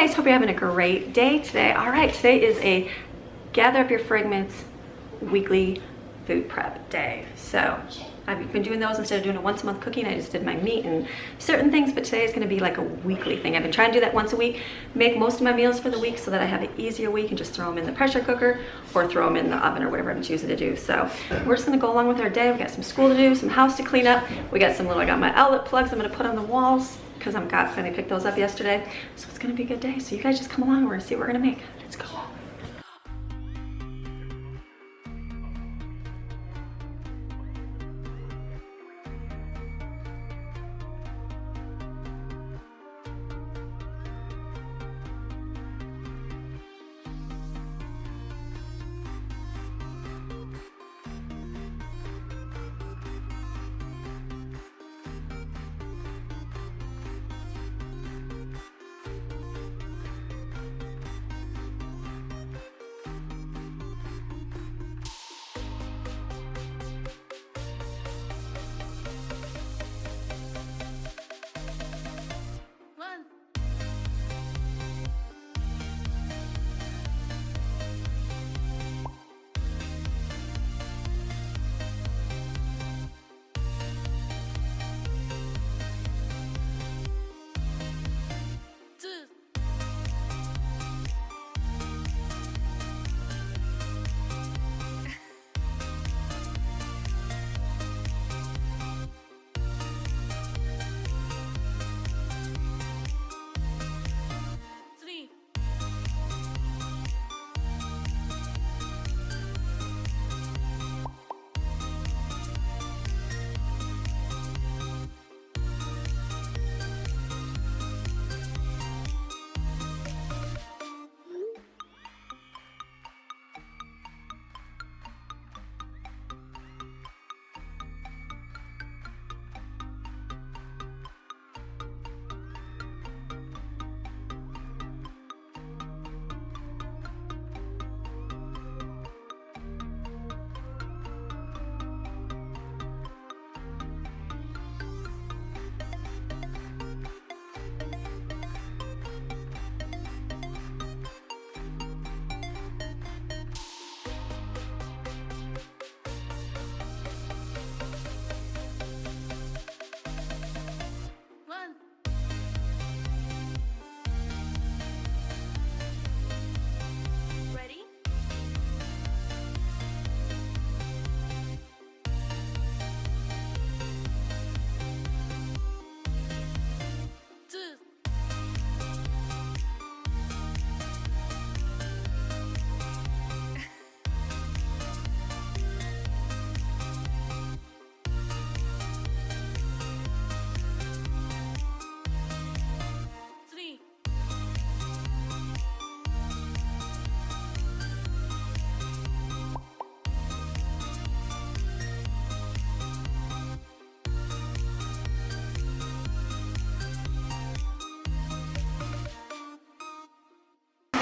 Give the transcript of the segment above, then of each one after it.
guys, hope you're having a great day today. All right, today is a gather up your fragments weekly food prep day. So I've been doing those instead of doing a once a month cooking. I just did my meat and certain things, but today is gonna be like a weekly thing. I've been trying to do that once a week, make most of my meals for the week so that I have an easier week and just throw them in the pressure cooker or throw them in the oven or whatever I'm choosing to do. So we're just gonna go along with our day. We got some school to do, some house to clean up. We got some little, I got my outlet plugs I'm gonna put on the walls because I'm finally picked those up yesterday. So it's gonna be a good day. So you guys just come along, we're gonna see what we're gonna make. Let's go.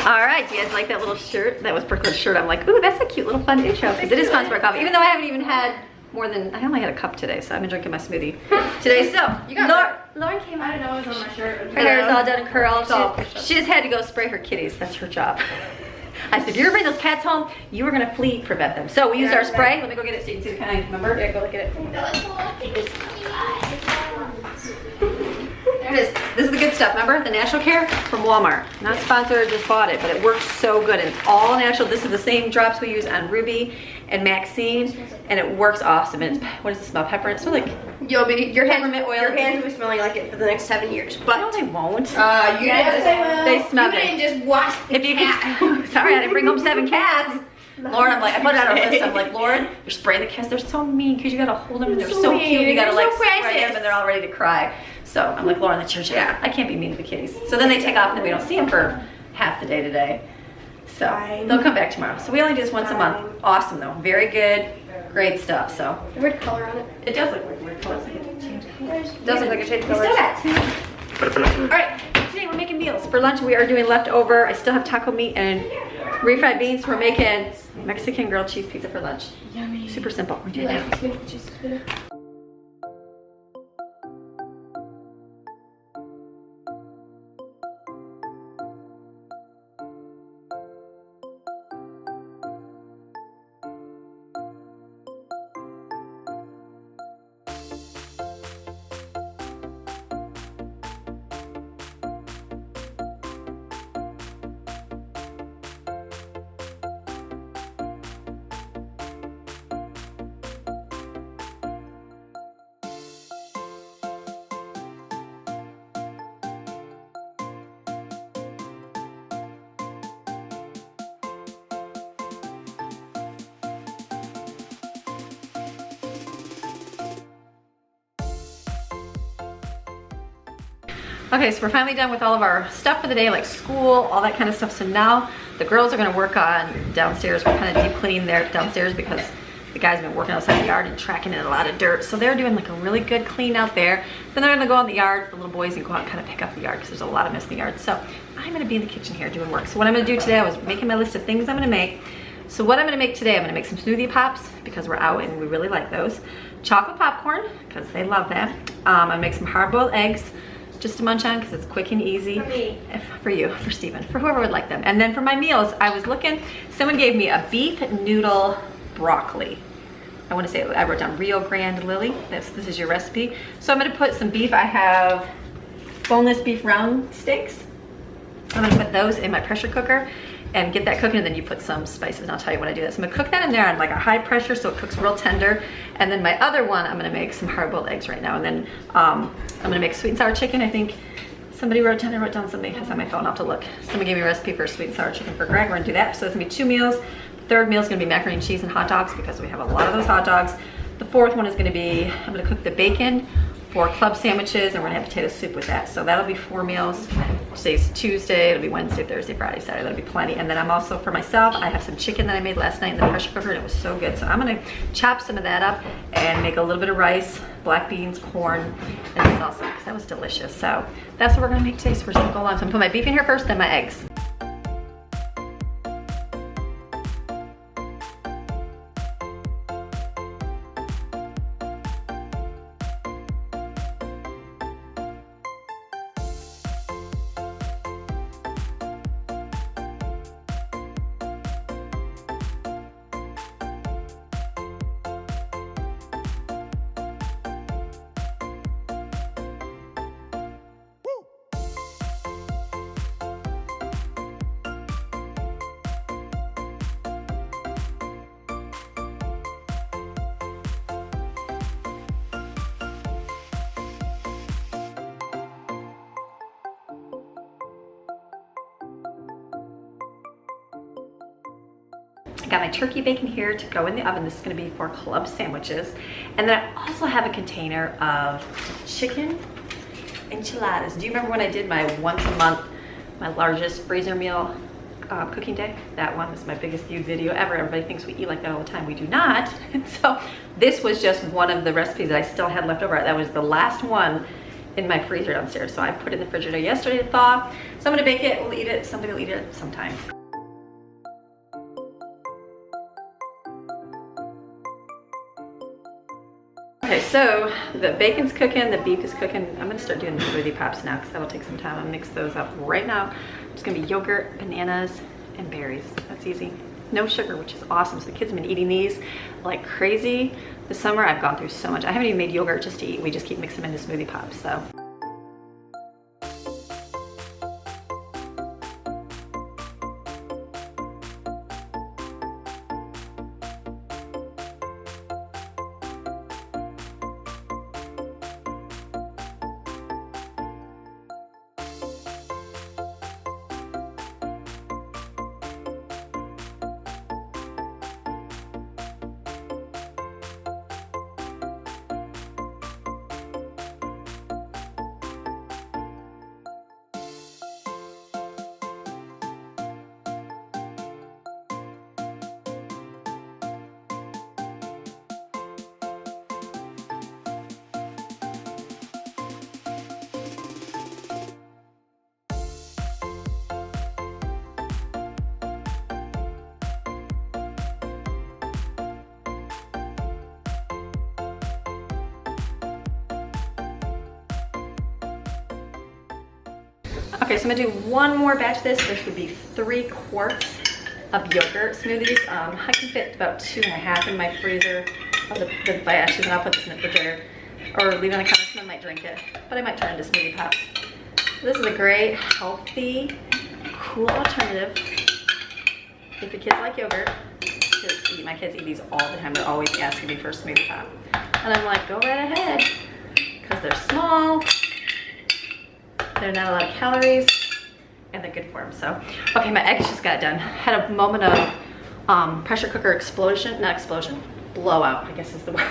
All right, do you guys like that little shirt? That was Brooklyn's shirt. I'm like, ooh, that's a cute little fun intro because it is sponsored by coffee. Even though I haven't even had more than, I only had a cup today, so I've been drinking my smoothie today. So, Lauren came out, I know it was on my shirt. Her hair is all done and curled. She just had to go spray her kitties. That's her job. I said, if you're gonna bring those cats home, you were gonna flea prevent them. So we used our spray. Let me go get it so you can see the kind. Remember? Yeah, go look at it. There it is. This is the good stuff. Remember the natural care from Walmart. Not sponsored, just bought it, but it works so good. And it's all natural. This is the same drops we use on Ruby and Maxine, and it works awesome. And it's, what does it smell? Pepper. It smells like your peppermint oil. Your hands will be smelling like it for the next 7 years. But no, they won't. They smell it. it. You didn't just wash the If you can, sorry, I didn't bring home 7 cats. Lauren, I'm like, I put it on our list. I'm like, Lauren, you're spraying the cats. They're so mean because you gotta hold them and they're so cute. You gotta like spray them and they're all ready to cry. So I'm like, Lauren, that's your job. Yeah. I can't be mean to the kitties. So then they take off and then we don't see them for half the day today. So they'll come back tomorrow. So we only do this once a month. Awesome though, very good, great stuff. So weird color on it. It does look like weird color. It does look like a change of color. Still got 2. All right, today we're making meals. For lunch we are doing leftover. I still have taco meat and refried beans. We're making Mexican grilled cheese pizza for lunch. Yummy. Super simple. We're doing that. Okay, so we're finally done with all of our stuff for the day, like school, all that kind of stuff. So now the girls are gonna work on downstairs. We're kind of deep cleaning there downstairs because the guys have been working outside the yard and tracking in a lot of dirt. So they're doing like a really good clean out there. Then they're gonna go out in the yard, the little boys, and go out and kind of pick up the yard because there's a lot of mess in the yard. So I'm gonna be in the kitchen here doing work. So what I'm gonna do today, I was making my list of things I'm gonna make. So what I'm gonna make today, I'm gonna make some smoothie pops because we're out and we really like those. Chocolate popcorn, because they love that. I'm gonna make some hard-boiled eggs just to munch on because it's quick and easy. For me. For you, for Steven, for whoever would like them. And then for my meals, I was looking, someone gave me a beef noodle broccoli. I want to say, I wrote down Rio Grande Lily. This is your recipe. So I'm going to put some beef. I have boneless beef round steaks. I'm going to put those in my pressure cooker and get that cooking, and then you put some spices, and I'll tell you when I do that. So I'm gonna cook that in there on like a high pressure so it cooks real tender. And then my other one, I'm gonna make some hard-boiled eggs right now. And then I'm gonna make sweet and sour chicken. I think somebody wrote down something, has on my phone, I'll have to look. Somebody gave me a recipe for sweet and sour chicken for Greg. We're gonna do that. So it's gonna be 2 meals. The third meal is gonna be macaroni and cheese and hot dogs because we have a lot of those hot dogs. The fourth one is gonna be, I'm gonna cook the bacon for club sandwiches, and we're gonna have potato soup with that. So that'll be 4 meals. Today's Tuesday, it'll be Wednesday, Thursday, Friday, Saturday, that'll be plenty. And then I'm also, for myself, I have some chicken that I made last night in the pressure cooker, and it was so good. So I'm gonna chop some of that up and make a little bit of rice, black beans, corn, and salsa, because that was delicious. So that's what we're gonna make today, so we're just gonna go along. So I'm gonna put my beef in here first, then my eggs. I got my turkey bacon here to go in the oven. This is gonna be for club sandwiches. And then I also have a container of chicken enchiladas. Do you remember when I did my once a month, my largest freezer meal cooking day? That one was my biggest viewed video ever. Everybody thinks we eat like that all the time. We do not. And so this was just one of the recipes that I still had left over. That was the last one in my freezer downstairs. So I put it in the refrigerator yesterday to thaw. So I'm gonna bake it, we'll eat it. Somebody will eat it sometime. Okay, so the bacon's cooking, the beef is cooking. I'm gonna start doing the smoothie pops now because that'll take some time. I'll mix those up right now. It's gonna be yogurt, bananas, and berries. That's easy. No sugar, which is awesome. So the kids have been eating these like crazy. This summer I've gone through so much. I haven't even made yogurt just to eat. We just keep mixing them into smoothie pops, so. Okay, so I'm gonna do one more batch of this. This would be 3 quarts of yogurt smoothies. I can fit about 2.5 in my freezer of the batches, and I'll put this in the refrigerator or leave it on the counter. Someone might drink it, but I might turn it into smoothie pops. This is a great, healthy, cool alternative if your kids like yogurt to eat. My kids eat these all the time. They're always asking me for a smoothie pop, and I'm like, go right ahead, because they're small. They're not a lot of calories, and they're good for them. So, okay, my eggs just got done. Had a moment of pressure cooker explosion, not explosion, blowout, I guess is the word.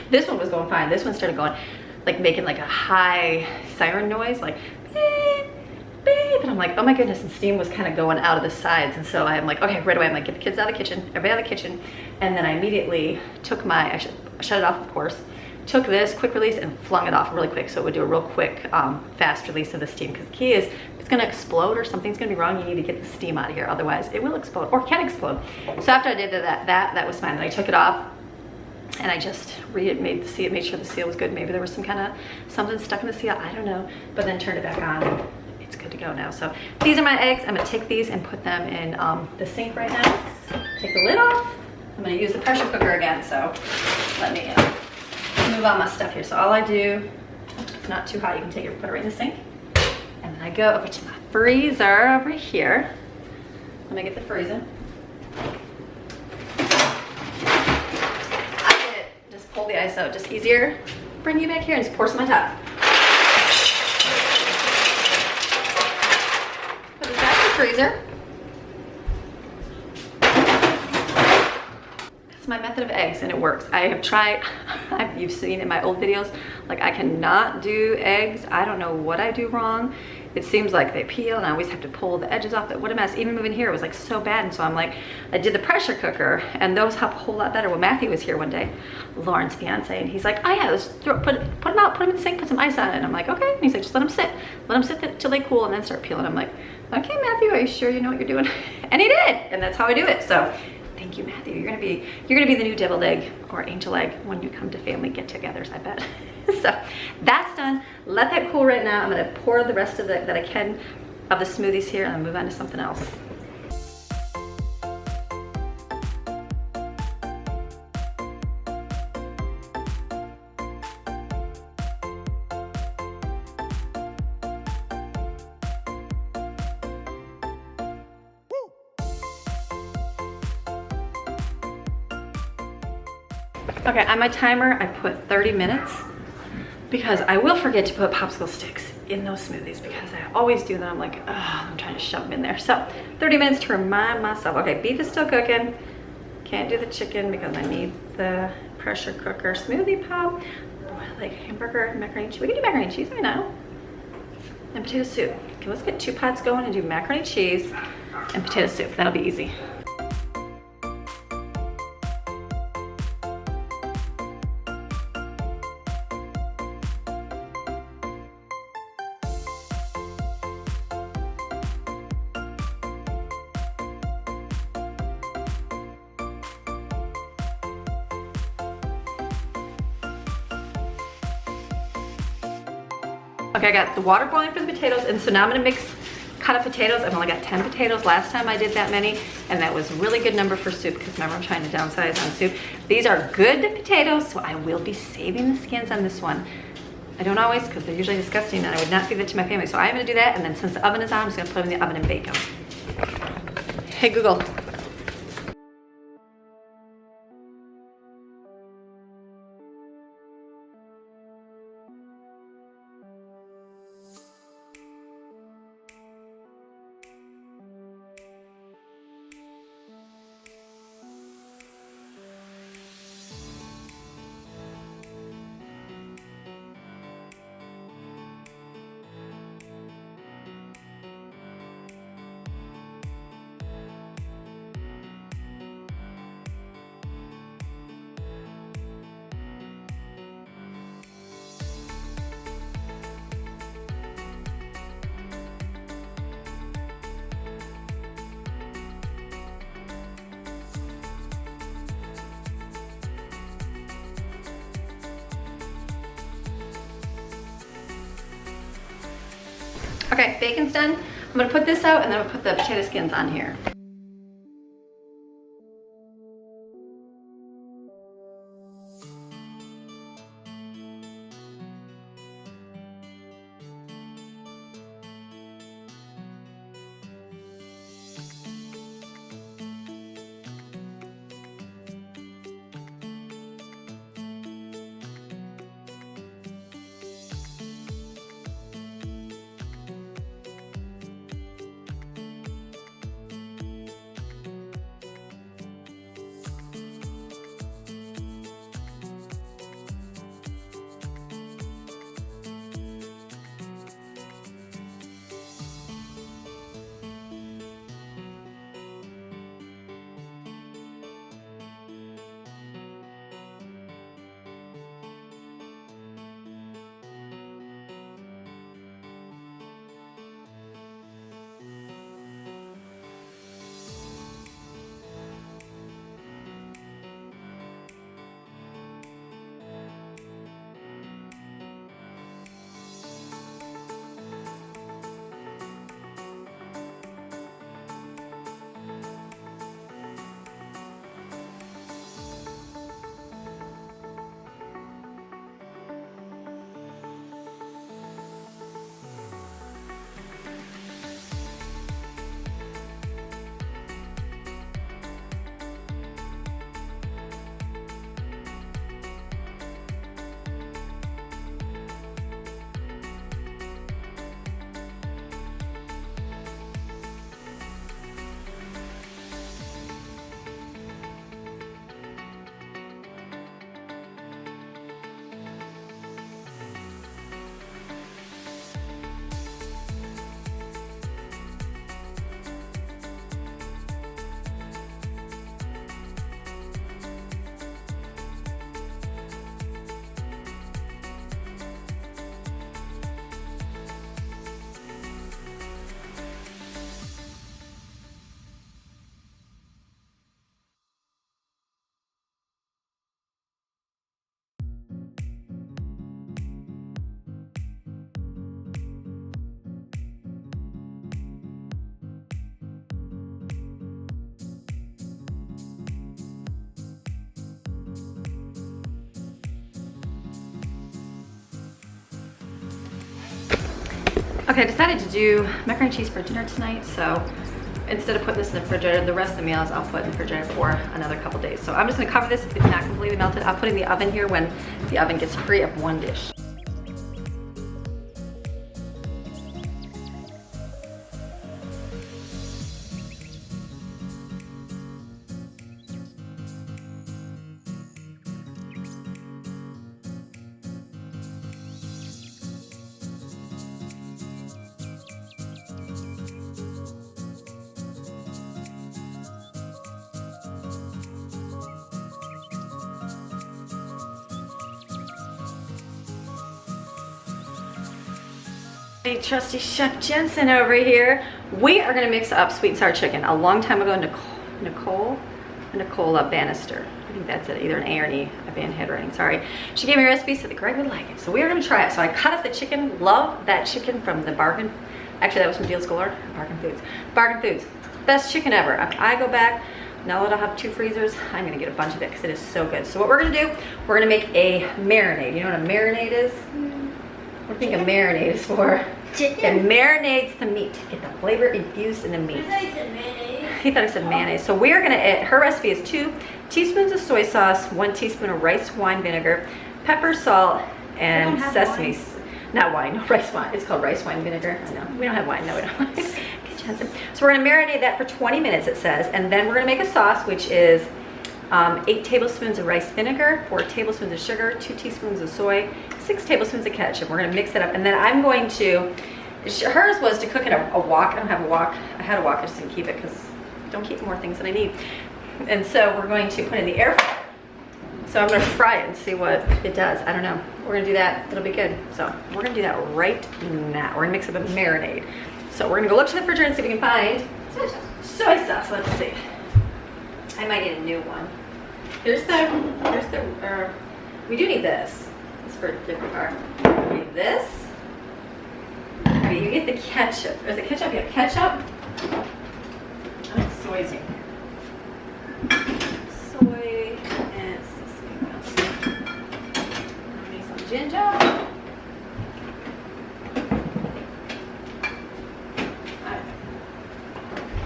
This one was going fine. This one started going, like making like a high siren noise, like babe. And I'm like, oh my goodness, and steam was kind of going out of the sides. And so I'm like, okay, right away, I'm like, get the kids out of the kitchen, everybody out of the kitchen. And then I immediately took I shut it off, of course, took this quick release and flung it off really quick. So it would do a real quick, fast release of the steam. Because the key is, if it's gonna explode or something's gonna be wrong, you need to get the steam out of here. Otherwise it will explode or can explode. So after I did that was fine. Then I took it off and I just made sure the seal was good. Maybe there was something stuck in the seal, I don't know. But then turned it back on. It's good to go now. So these are my eggs. I'm gonna take these and put them in the sink right now. Take the lid off. I'm gonna use the pressure cooker again. So let me move all my stuff here. So all I do, it's not too hot, you can take it and put it right in the sink. And then I go over to my freezer over here. Let me get the freezer. I did it. Just pull the ice out. Just easier. Bring you back here and just pour some on top. Put it back in the freezer. My method of eggs, and it works. I have tried, you've seen in my old videos, like I cannot do eggs. I don't know what I do wrong. It seems like they peel and I always have to pull the edges off. What a mess. Even moving here, it was like so bad. And so I'm like, I did the pressure cooker and those help a whole lot better. Well, Matthew was here one day, Lauren's fiance, and he's like, oh yeah, put them out, put them in the sink, put some ice on it. And I'm like, okay. And he's like, just let them sit till they cool and then start peeling. I'm like, okay, Matthew, are you sure you know what you're doing? And he did, and that's how I do it. So thank you, Matthew. You're gonna be the new deviled egg or angel egg when you come to family get-togethers, I bet. So that's done. Let that cool right now. I'm gonna pour the rest of that I can of the smoothies here and then move on to something else. Okay, on my timer, I put 30 minutes because I will forget to put popsicle sticks in those smoothies because I always do that. I'm like, oh, I'm trying to shove them in there. So 30 minutes to remind myself. Okay, beef is still cooking. Can't do the chicken because I need the pressure cooker smoothie pop. Oh, I like hamburger, macaroni and cheese. We can do macaroni and cheese right now. And potato soup. Okay, let's get 2 pots going and do macaroni and cheese and potato soup. That'll be easy. Okay, I got the water boiling for the potatoes, and so now I'm gonna mix cut up potatoes. I've only got 10 potatoes. Last time I did that many, and that was a really good number for soup because remember I'm trying to downsize on soup. These are good potatoes, so I will be saving the skins on this one. I don't always because they're usually disgusting and I would not feed that to my family. So I'm gonna do that, and then since the oven is on, I'm just gonna put them in the oven and bake them. Hey Google. Okay, bacon's done. I'm gonna put this out and then I'm gonna put the potato skins on here. Okay, I decided to do macaroni and cheese for dinner tonight, so instead of putting this in the refrigerator, the rest of the meals I'll put in the refrigerator for another couple days. So I'm just gonna cover this. It's not completely melted. I'll put it in the oven here when the oven gets free of one dish. Hey, trusty Chef Jensen over here. We are gonna mix up sweet and sour chicken. A long time ago, Nicole Bannister. I think that's it, either an A or an E. I bad handwriting, sorry. She gave me a recipe, so that Greg would like it. So we are gonna try it. So I cut up the chicken. Love that chicken from the Bargain. Actually, that was from Deals Galore. Bargain Foods. Bargain Foods. Best chicken ever. If I go back, now that I have 2 freezers, I'm gonna get a bunch of it because it is so good. So what we're gonna do, we're gonna make a marinade. You know what a marinade is? What do you think a marinade is for? Chicken. It marinades the meat. Get the flavor infused in the meat. I thought you said mayonnaise. He thought I said mayonnaise. So we're gonna add, her recipe is 2 teaspoons of soy sauce, 1 teaspoon of rice wine vinegar, pepper, salt, and sesame. Not wine, no rice wine. It's called rice wine vinegar. I know. We don't have wine. No, we don't. So we're gonna marinate that for 20 minutes, it says, and then we're gonna make a sauce, which is 8 tablespoons of rice vinegar, 4 tablespoons of sugar, 2 teaspoons of soy, 6 tablespoons of ketchup. We're gonna mix it up, and then I'm going to, hers was to cook in a wok. I don't have a wok. I had a wok, I just didn't keep it because I don't keep more things than I need. And so we're going to put it in the air fryer. So I'm gonna fry it and see what it does. I don't know. We're gonna do that, it'll be good. So we're gonna do that right now. We're gonna mix up a marinade. So we're gonna go look to the refrigerator and see if we can find soy sauce. Let's see. I might need a new one. Here's the, we do need this. It's for a different part. We need this. Okay, you get the ketchup. Is it ketchup? Yeah, ketchup. Soy. Soy and sesame oil. I need some ginger.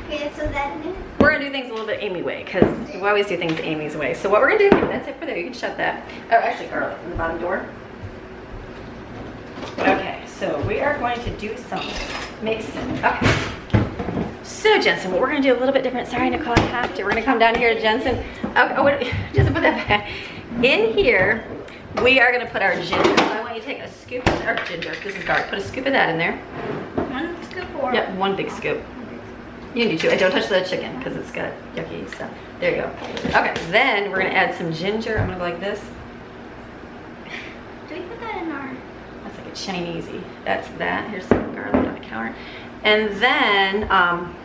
Okay, so that We're gonna do things a little bit Amy way, because we always do things Amy's way. So what we're gonna do, that's it for there. You can shut that. Oh, actually, Carla, in the bottom door. Okay, so we are going to do some mixing. Okay. So Jensen, what we're gonna do a little bit different. Sorry, Nicole, I have to. We're gonna come down here to Jensen. Okay, oh, wait, Jensen, put that back. In here, we are gonna put our ginger. So I want you to take a scoop of our ginger. This is garlic. Put a scoop of that in there. 1 scoop or? Yep, 1 big scoop. You can do 2. And don't touch the chicken because it's got yucky stuff. There you go. Okay, then we're gonna add some ginger. I'm gonna go like this. Do we put that in our? That's like a Chinesey. That's that. Here's some garlic on the counter. And then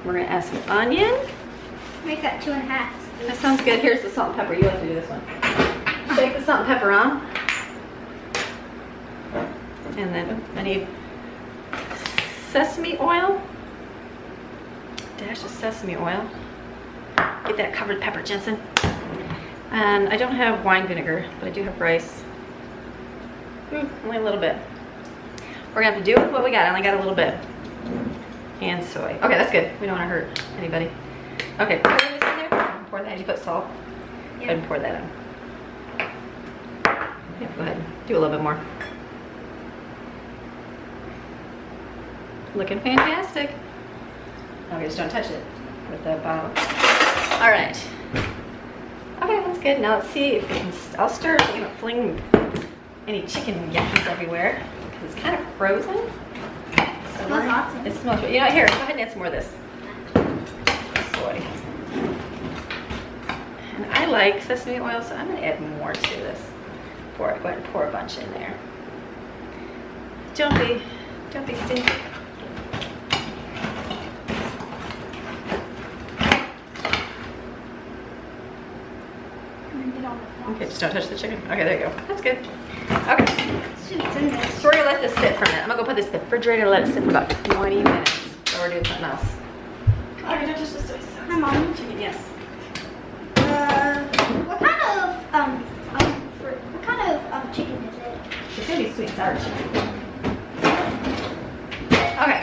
we're gonna add some onion. Make that 2.5. That sounds good. Here's the salt and pepper. You have to do this one. Shake the salt and pepper on. And then I need sesame oil. Dash of sesame oil. Get that covered pepper, Jensen. And I don't have wine vinegar, but I do have rice. Only a little bit. We're gonna have to do with what we got. I only got a little bit. And soy. Okay, that's good. We don't want to hurt anybody. Okay, pour this in there. Pour that. Did you put salt? Go ahead and pour that in. Yeah, go ahead. Do a little bit more. Looking fantastic. Okay, just don't touch it with the bottle. All right. Okay, that's good. Now let's see if we can, I'll stir so we don't fling any chicken yuckies everywhere because it's kind of frozen. So It smells awesome. It smells good. You know, here, go ahead and add some more of this. Soy. And I like sesame oil, so I'm gonna add more to this. Go ahead and pour a bunch in there. Don't be stingy. Okay, just don't touch the chicken. Okay, there you go. That's good. Okay. So we're gonna let this sit for a minute. I'm gonna go put this in the refrigerator and let it sit for about 20 minutes. So we're doing something else. Okay, don't touch the soy sauce. Hi, Mom. Chicken, yes. What kind of chicken is it? It's gonna be sweet and sour chicken. Okay,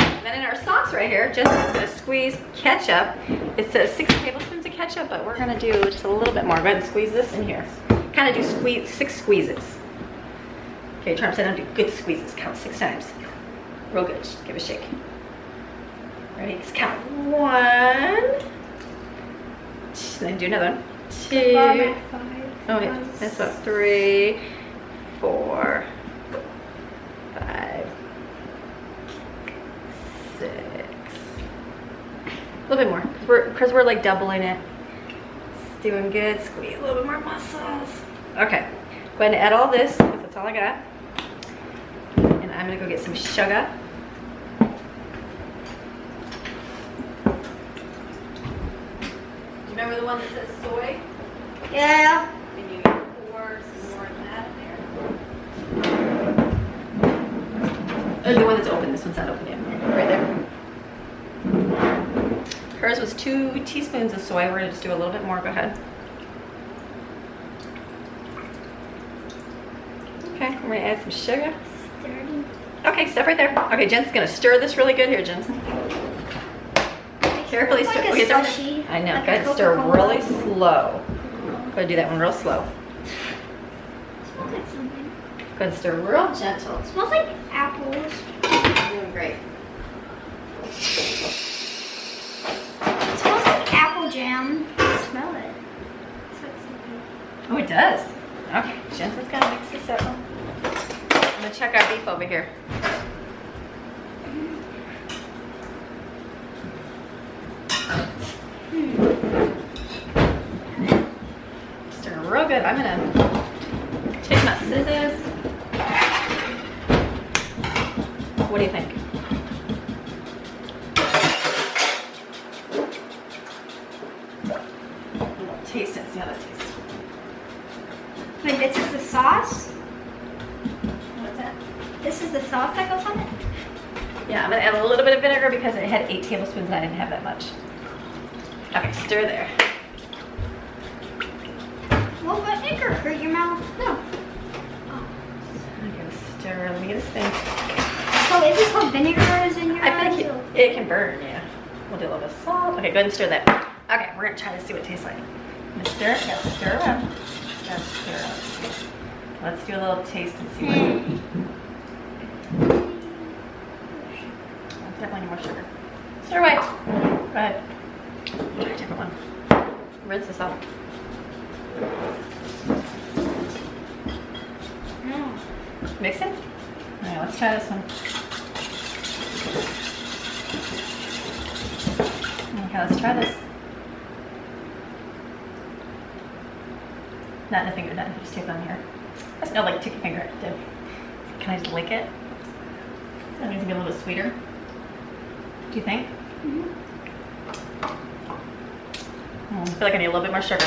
right here. Jensen's gonna squeeze ketchup. It says 6 tablespoons of ketchup, but we're gonna do just a little bit more. Go ahead and squeeze this in here. Kind of do 6 squeezes. Okay, try to sit down and do good squeezes. Count 6 times. Real good. Just give it a shake. Ready? Just count 1. Then do another one. 2. Oh yeah, that's about 3, 4, 5, 6. A little bit more, because we're like doubling it. It's doing good. Squeeze a little bit more muscles. Okay, go ahead and add all this, because that's all I got. And I'm gonna go get some sugar. Remember the one that says soy? Yeah. And you pour some more of that there. The one that's open, this one's not open yet. Right there. Hers was 2 teaspoons of soy. We're gonna just do a little bit more. Go ahead. Okay, we're gonna add some sugar. Okay, step right there. Okay, Jen's gonna stir this really good here, Jensen. Carefully stir. Like Okay, slushy, I know. like Go ahead and stir really slow. Go ahead and do that one real slow. It smells like something. Go ahead and stir real gentle. It smells like apples. You're doing great. It smells like apple jam. Smell it. It's like something. Oh, it does. Okay, Jensen's gonna mix this up. I'm gonna check our beef over here. Stir real good. I'm gonna take my scissors. What do you think? We'll taste it. See how that tastes. Wait, this is the sauce? What's that? This is the sauce that goes on it? Yeah, I'm gonna add a little bit of vinegar because it had 8 tablespoons and I didn't have that much. Okay, stir there. Will vinegar hurt your mouth? No. I'm gonna stir. Let me get a spoon. So is this what vinegar is in your I eyes? think it can burn, yeah. We'll do a little bit of salt. Okay, go ahead and stir that. Okay, we're gonna try to see what it tastes like. I'm gonna stir it. Yeah, stir around. Yeah, stir it. Let's do a little taste and see what. Definitely need more sugar. Stir away. Go ahead. Try a different one. Rinse this off. Mix it. Alright, let's try this one. Okay, let's try this. Not in the finger, not just tape it on here. That's no, like, take your finger. Can I just lick it? That needs to be a little bit sweeter. Do you think? I feel like I need a little bit more sugar.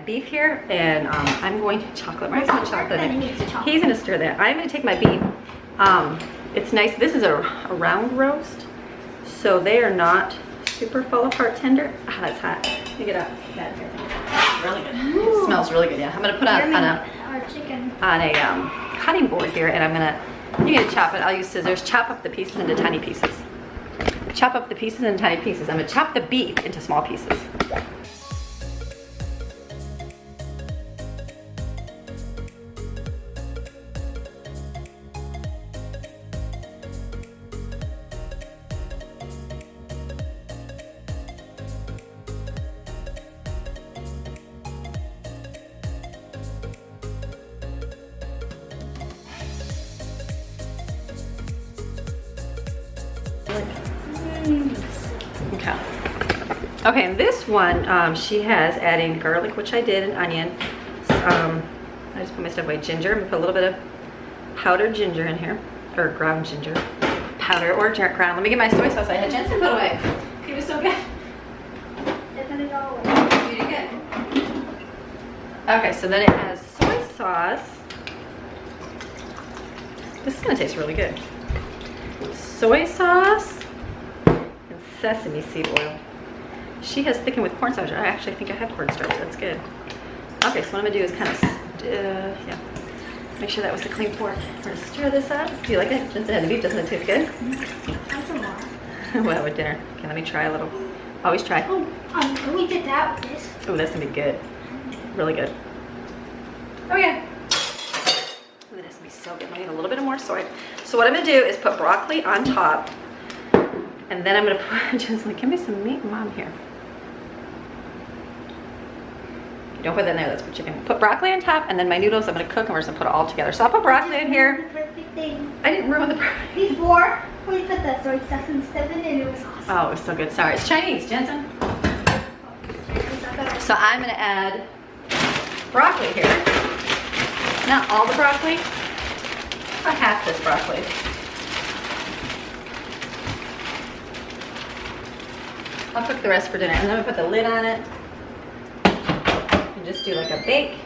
Beef here, and I'm going to chocolate. Where's my chocolate? He's going to stir that. I'm going to take my beef. It's nice. This is a round roast, so they are not super fall apart tender. Ah, that's hot. Let me get up. That's really good. It smells really good. Yeah, I'm going to put on a cutting board here, and I'm going to. You can chop it. I'll use scissors. Chop up the pieces into tiny pieces. Chop up the pieces into tiny pieces. I'm going to chop the beef into small pieces. Okay. Okay, and this one, she has adding garlic, which I did, and onion. I just put my stuff away. Ginger. I'm gonna put a little bit of powdered ginger in here, or ground ginger, powder or ground. Let me get my soy sauce I had Jensen put away. He was so good. It's gonna go away. You did good. Okay, so then it has soy sauce. This is gonna taste really good. Soy sauce and sesame seed oil. She has thickened with cornstarch. I actually think I have cornstarch. That's good. Okay, so what I'm gonna do is kind of, yeah, make sure that was the clean pour. We're gonna stir this up. Do you like it? Since it had the beef, doesn't it taste good? That's a lot. well, with dinner. Okay, let me try a little. Always try. Oh, we did that with this. Oh, that's gonna be good. Really good. Oh yeah. Ooh, that's gonna be so good. I need a little bit of more soy. So what I'm gonna do is put broccoli on top, and then I'm gonna put, just like, give me some meat, Mom, here. Don't put that in there, that's for chicken. Put broccoli on top, and then my noodles I'm gonna cook, and we're just gonna put it all together. So I'll put broccoli in here. Perfect thing. I didn't ruin the broccoli. Before we put the soy sauce and stuff in, and it was awesome. Oh, it was so good. Sorry, it's Chinese, Jensen. So I'm gonna add broccoli here. Not all the broccoli, about half this broccoli. I'll cook the rest for dinner, and then we put the lid on it. And just do like a bake.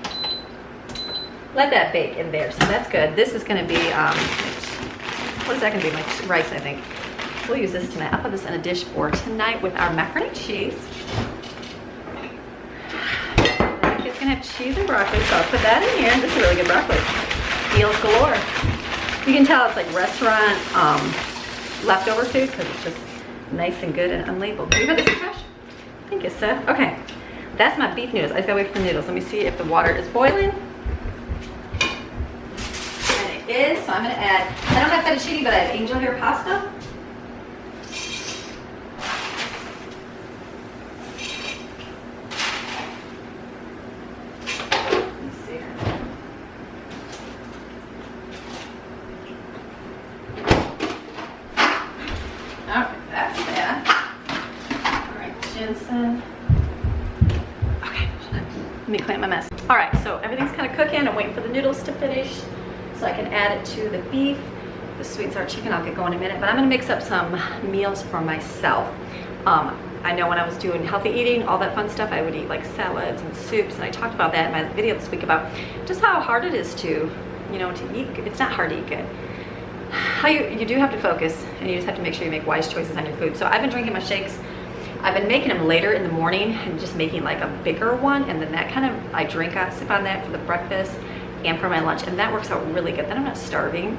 Let that bake in there, so that's good. This is gonna be, what is that gonna be? Like rice, I think. We'll use this tonight. I'll put this in a dish for tonight with our macaroni and cheese. It's gonna have cheese and broccoli, so I'll put that in here. This is really good broccoli. Feels galore. You can tell it's like restaurant leftover food because it's just nice and good and unlabeled. Can you put this in trash? Thank you, sir. Okay, that's my beef noodles. I just gotta wait for the noodles. Let me see if the water is boiling. And it is, so I'm gonna add, I don't have fettuccine, but I have angel hair pasta. Let me clean up my mess. All right, so everything's kind of cooking. I'm waiting for the noodles to finish so I can add it to the beef. The sweet and sour chicken I'll get going in a minute, but I'm gonna mix up some meals for myself. I know when I was doing healthy eating, all that fun stuff, I would eat like salads and soups, and I talked about that in my video this week about just how hard it is to, you know, to eat. It's not hard to eat good. How you do have to focus, and you just have to make sure you make wise choices on your food. So I've been drinking my shakes. I've been making them later in the morning and just making like a bigger one, and then that kind of, I sip on that for the breakfast and for my lunch, and that works out really good. Then I'm not starving.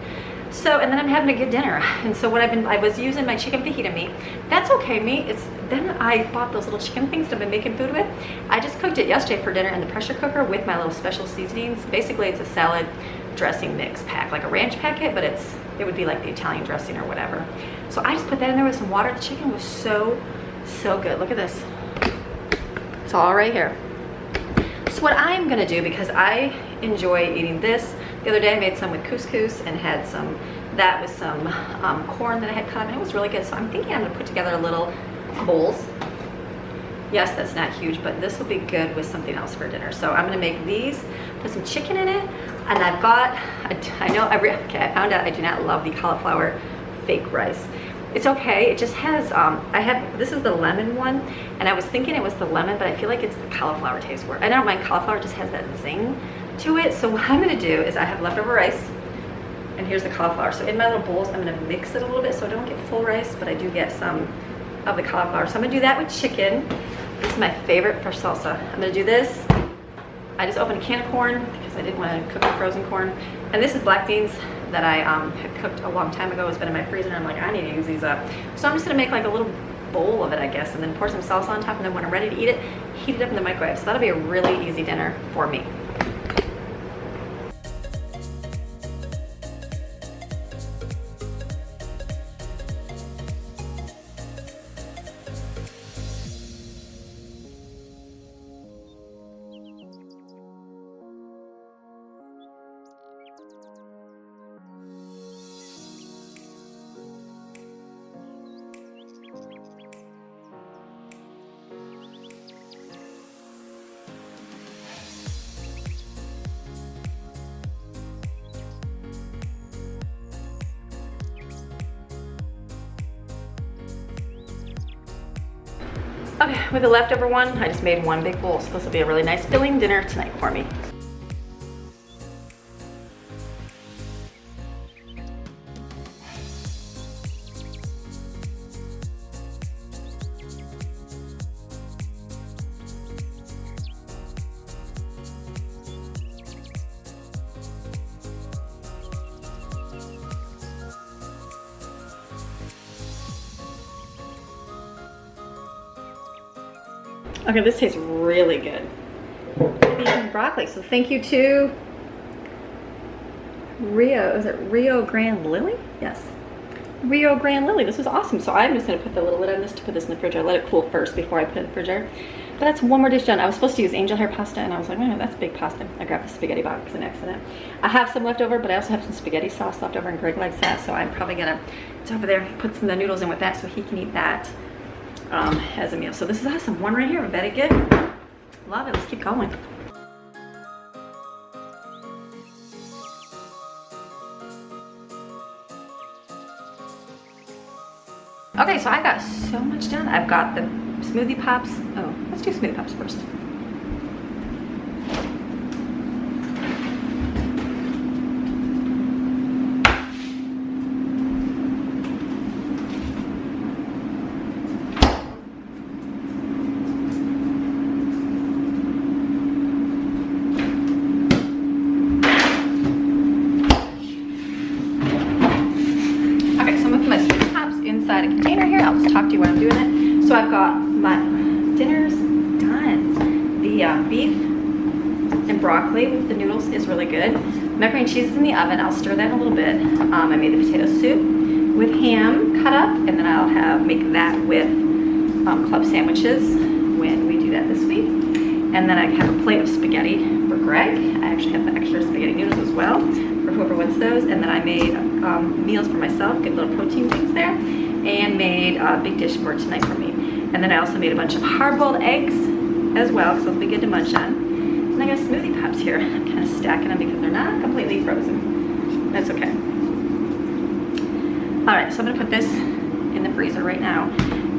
So, and then I'm having a good dinner. And so what I was using my chicken fajita meat. That's okay meat. Then I bought those little chicken things that I've been making food with. I just cooked it yesterday for dinner in the pressure cooker with my little special seasonings. Basically, it's a salad dressing mix pack, like a ranch packet, but it would be like the Italian dressing or whatever. So I just put that in there with some water. The chicken was so good. Look at this. It's all right here. So what I'm gonna do, because I enjoy eating this, the other day I made some with couscous and had that with some corn that I had cut up, and it was really good. So I'm thinking I'm gonna put together little bowls. Yes, that's not huge, but this will be good with something else for dinner. So I'm gonna make these, put some chicken in it, and I've got, I found out I do not love the cauliflower fake rice. It's okay, it just has, this is the lemon one, and I was thinking it was the lemon, but I feel like it's the cauliflower taste where, I don't mind cauliflower, it just has that zing to it. So what I'm gonna do is I have leftover rice, and here's the cauliflower. So in my little bowls, I'm gonna mix it a little bit so I don't get full rice, but I do get some of the cauliflower. So I'm gonna do that with chicken. This is my favorite for salsa. I'm gonna do this. I just opened a can of corn because I didn't want to cook the frozen corn. And this is black beans that I had cooked a long time ago. It's been in my freezer, and I'm like, I need to use these up. So I'm just gonna make like a little bowl of it, I guess, and then pour some salsa on top, and then when I'm ready to eat it, heat it up in the microwave. So that'll be a really easy dinner for me. Okay, with the leftover one, I just made one big bowl, so this will be a really nice filling dinner tonight for me. Okay, this tastes really good. Beef and broccoli. So thank you to Rio. Is it Rio Grande Lily? Yes. Rio Grande Lily. This was awesome. So I'm just going to put the little lid on this to put this in the refrigerator. Let it cool first before I put it in the refrigerator. But that's one more dish done. I was supposed to use angel hair pasta and I was like, oh, that's big pasta. I grabbed the spaghetti box in accident. I have some left over, but I also have some spaghetti sauce left over and Greg likes that. So I'm probably going to, it's over there, put some of the noodles in with that so he can eat that as a meal. So this is awesome. One right here. Very good. Love it. Let's keep going. Okay, so I got so much done. I've got the smoothie pops. Oh, let's do smoothie pops first. Inside a container here. I'll just talk to you while I'm doing it. So I've got my dinners done. The beef and broccoli with the noodles is really good. Macaroni and cheese is in the oven. I'll stir that in a little bit. I made the potato soup with ham cut up, and then I'll make that with club sandwiches when we do that this week. And then I have a plate of spaghetti for Greg. I actually have the extra spaghetti noodles as well for whoever wants those. And then I made meals for myself, good little protein things there, and made a big dish for tonight for me. And then I also made a bunch of hard-boiled eggs as well, because they'll be good to munch on. And I got smoothie pops here. I'm kind of stacking them because they're not completely frozen. That's okay. All right, so I'm gonna put this in the freezer right now,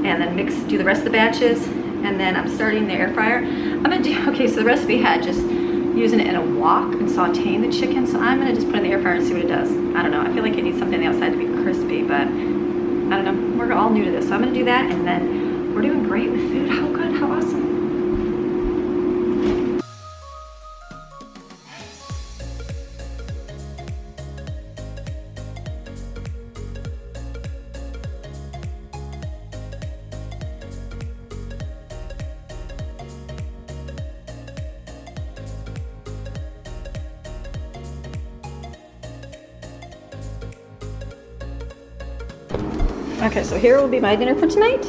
and then do the rest of the batches. And then I'm starting the air fryer. I'm gonna do, okay, so the recipe had just using it in a wok and sauteing the chicken. So I'm gonna just put it in the air fryer and see what it does. I don't know, I feel like it needs something on the outside to be crispy, but I don't know, we're all new to this. So I'm gonna do that, and then we're doing great with food. How good, how awesome. Okay, so here will be my dinner for tonight.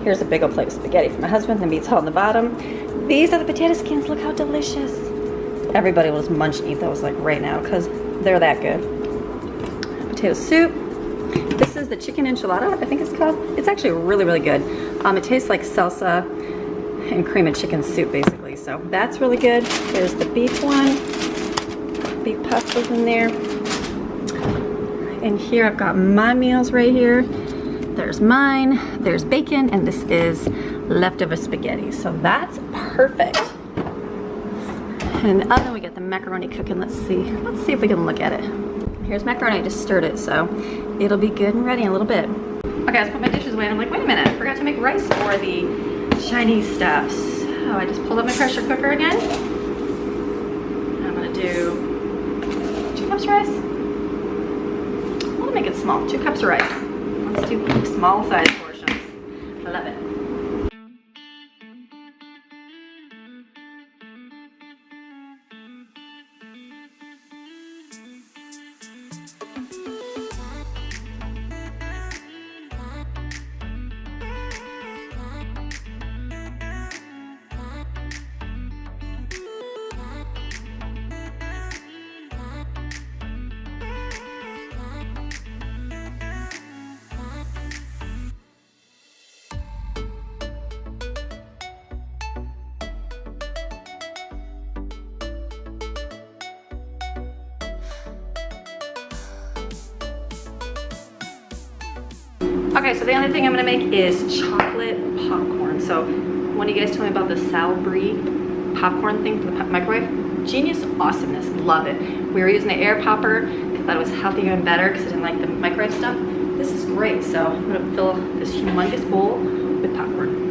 Here's a big old plate of spaghetti for my husband, the meat's all on the bottom. These are the potato skins, look how delicious. Everybody will just munch and eat those like right now because they're that good. Potato soup. This is the chicken enchilada, I think it's called. It's actually really, really good. It tastes like salsa and cream of chicken soup basically, so that's really good. Here's the beef one. Beef pasta's in there. And here I've got my meals right here. There's mine, there's bacon, and this is leftover spaghetti. So that's perfect. And in the oven we got the macaroni cooking. Let's see if we can look at it. Here's macaroni, I just stirred it, so it'll be good and ready in a little bit. Okay, let's put my dishes away, and I'm like, wait a minute, I forgot to make rice for the Chinese stuff. So I just pulled up my pressure cooker again. I'm gonna do 2 cups of rice. We'll make it small, 2 cups of rice. Let's do small size portions. I love it. Okay, so the only thing I'm gonna make is chocolate popcorn. So when you guys told me about the Sal Brie popcorn thing for the microwave, genius awesomeness, love it. We were using the air popper, I thought it was healthier and better because I didn't like the microwave stuff. This is great, so I'm gonna fill this humongous bowl with popcorn.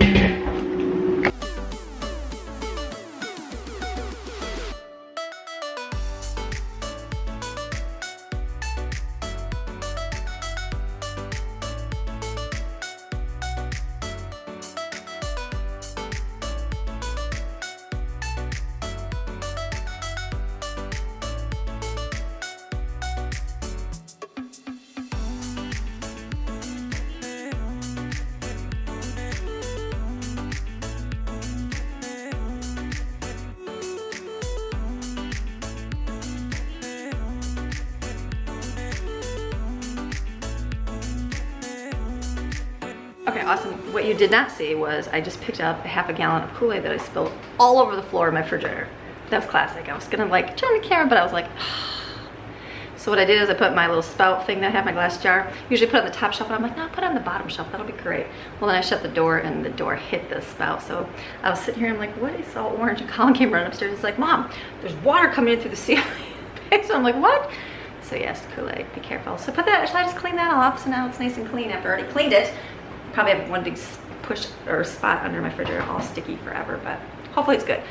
Okay, awesome. What you did not see was I just picked up a half a gallon of Kool-Aid that I spilled all over the floor of my refrigerator. That was classic. I was gonna like turn the camera, but I was like, so what I did is I put my little spout thing that I have, my glass jar, usually put it on the top shelf, and I'm like, no, put it on the bottom shelf, that'll be great. Well, then I shut the door and the door hit the spout. So I was sitting here, I'm like, what is all orange? And Colin came running upstairs. He's like, Mom, there's water coming in through the ceiling. So I'm like, what? So yes, Kool-Aid, be careful. So put that, should I just clean that off? So now it's nice and clean after I already cleaned it. Probably have one big push or spot under my refrigerator, all sticky forever, but hopefully it's good.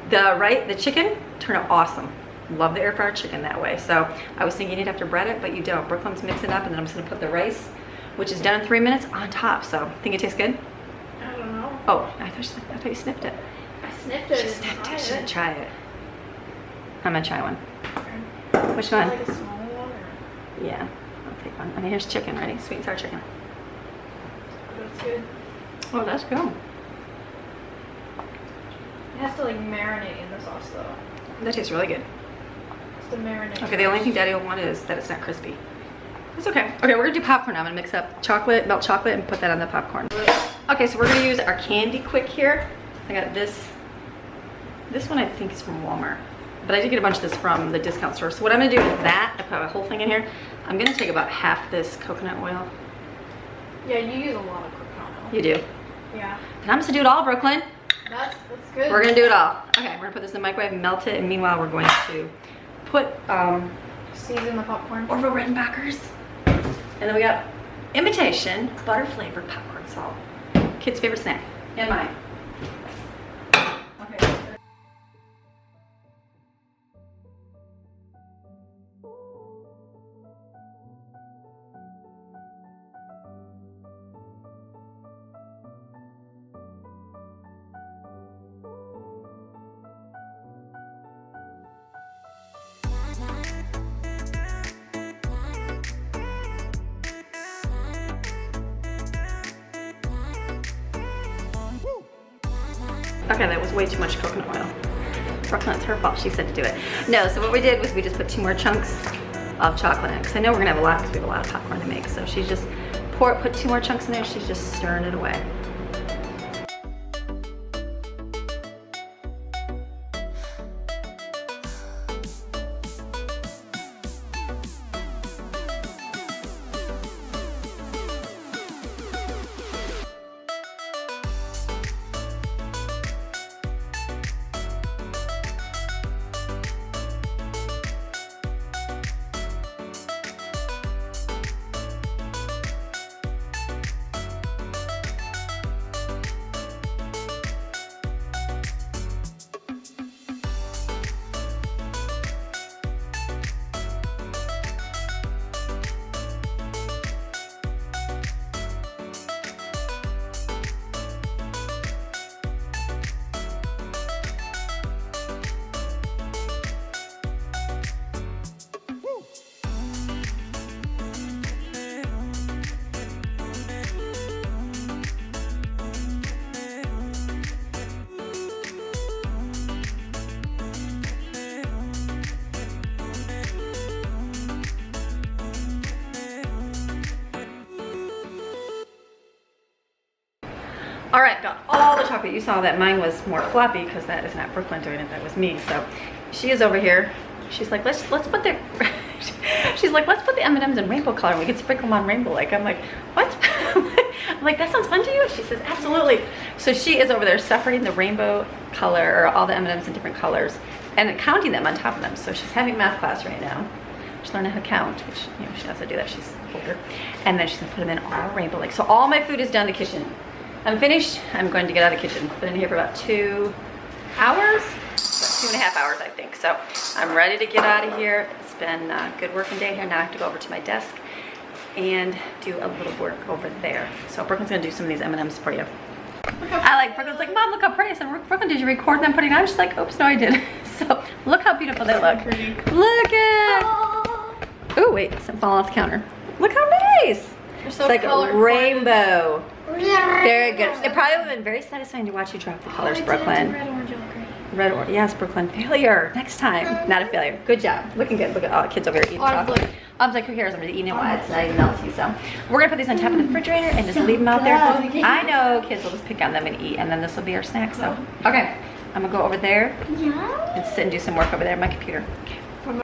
The chicken turned out awesome. Love the air fryer chicken that way. So I was thinking you'd have to bread it, but you don't. Brooklyn's mixing it up, and then I'm just gonna put the rice, which is done in 3 minutes, on top. So think it tastes good? I don't know. Oh, I thought you sniffed it. I sniffed it. She sniffed it. She didn't try it. I'm gonna try one. Okay. Which one? Like a small one? Or? Yeah, I'll take one. And here's chicken. Ready? Sweet and sour chicken. That's good. Oh, that's good. It has to like marinate in the sauce though. That tastes really good. It's the marinade. Okay, the only thing Daddy will want is that it's not crispy. It's okay. Okay, we're gonna do popcorn now. I'm gonna mix up chocolate, melt chocolate, and put that on the popcorn. Okay, so we're gonna use our Candy Quick here. I got this. This one I think is from Walmart, but I did get a bunch of this from the discount store. So what I'm gonna do is that, I put a whole thing in here. I'm gonna take about half this coconut oil. Yeah, you use a lot of coconut oil. You do. Yeah. And I'm just gonna do it all, Brooklyn. That's good. We're gonna do it all. Okay, we're gonna put this in the microwave, melt it, and meanwhile we're going to put season the popcorn. Orville Redenbacher's. And then we got imitation butter flavored popcorn salt. Kids' favorite snack. And mine. Okay. Okay, that was way too much coconut oil. Brooklyn, it's her fault. She said to do it. No, so what we did was we just put 2 more chunks of chocolate in it, because I know we're gonna have a lot, because we have a lot of popcorn to make. So she just put 2 more chunks in there. She's just stirring it away. All right, got all the chocolate. You saw that mine was more floppy because that is not Brooklyn doing it, that was me. So she is over here. She's like, let's put the she's like, let's put the M&Ms in rainbow color and we can sprinkle them on rainbow like. I'm like, what? I'm like, that sounds fun to you? She says, absolutely. So she is over there separating the rainbow color, or all the M&Ms in different colors, and counting them on top of them. So she's having math class right now. She's learning how to count, which, you know, she has to do that, she's older. And then she's gonna put them in all rainbow like. So all my food is done in the kitchen. I'm finished. I'm going to get out of the kitchen. Been in here for about 2 hours, about 2.5 hours, I think. So I'm ready to get out of here. It's been a good working day here. Now I have to go over to my desk and do a little work over there. So Brooklyn's gonna do some of these M&Ms for you. Brooklyn's like, Mom, look how pretty. I said, Brooklyn, did you record them putting on? She's like, oops, no, I didn't. So look how beautiful they look. Look at. Oh wait, something falling off the counter. Look how nice. They're so it's like a rainbow. Yeah. Very good. It probably would have been very satisfying to watch you drop the colors, Brooklyn. Red, orange, yellow, green. Red order. Yes, Brooklyn. Failure. Next time. Not a failure. Good job. Looking good. Look at all the kids over here eating chocolate. I was like, who cares? I'm just eating it while it's not even melty. So we're gonna put these on top of the refrigerator and just leave them out there. I know kids will just pick on them and eat, and then this will be our snack. So okay, I'm gonna go over there and sit and do some work over there on my computer. Okay.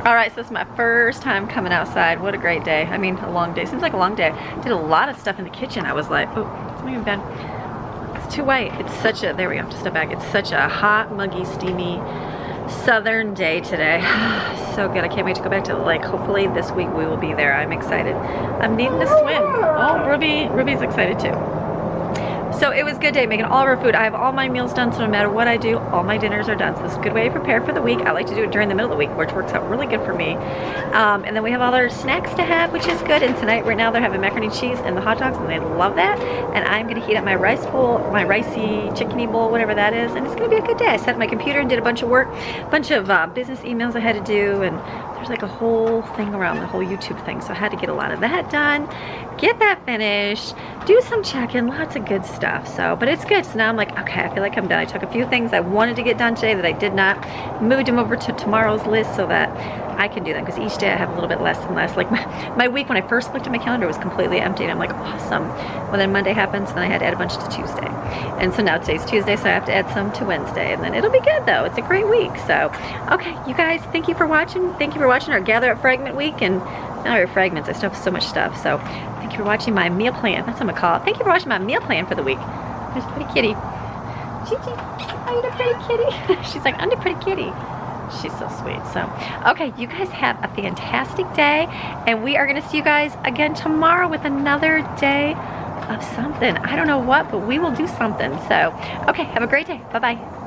All right, so this is my first time coming outside. What a great day. I mean, a long day. Seems like a long day. Did a lot of stuff in the kitchen. I was like, oh, it's not even bad. It's too white. It's such a, there we go, just step back. It's such a hot, muggy, steamy, southern day today. So good. I can't wait to go back to the lake. Hopefully this week we will be there. I'm excited. I'm needing to swim. Oh, Ruby's excited too. So it was a good day making all of our food. I have all my meals done, so no matter what I do, all my dinners are done. So this is a good way to prepare for the week. I like to do it during the middle of the week, which works out really good for me. And then we have all our snacks to have, which is good. And tonight, right now, they're having macaroni and cheese and the hot dogs, and they love that. And I'm gonna heat up my rice bowl, my ricey chickeny bowl, whatever that is, and it's gonna be a good day. I set up my computer and did a bunch of work, a bunch of business emails I had to do, and there's like a whole thing around the whole YouTube thing. So I had to get a lot of that done, get that finished, do some check-in, lots of good stuff. So, but it's good. So now I'm like, okay, I feel like I'm done. I took a few things I wanted to get done today that I did not, moved them over to tomorrow's list so that I can do them, because each day I have a little bit less and less. Like my week, when I first looked at my calendar, was completely empty, and I'm like, awesome. Well, then Monday happens, and then I had to add a bunch to Tuesday. And so now today's Tuesday, so I have to add some to Wednesday, and then it'll be good though. It's a great week. So, okay, you guys, thank you for watching. Thank you for watching our Gather Up Fragment Week, and now our fragments. I still have so much stuff. So thank you for watching my meal plan. That's what I'm gonna call it. Thank you for watching my meal plan for the week. There's a pretty kitty. Gigi, are you the pretty kitty? She's like, I'm the pretty kitty. She's so sweet. So, okay, you guys have a fantastic day, and we are gonna see you guys again tomorrow with another day of something. I don't know what, but we will do something. So, okay, have a great day. Bye-bye.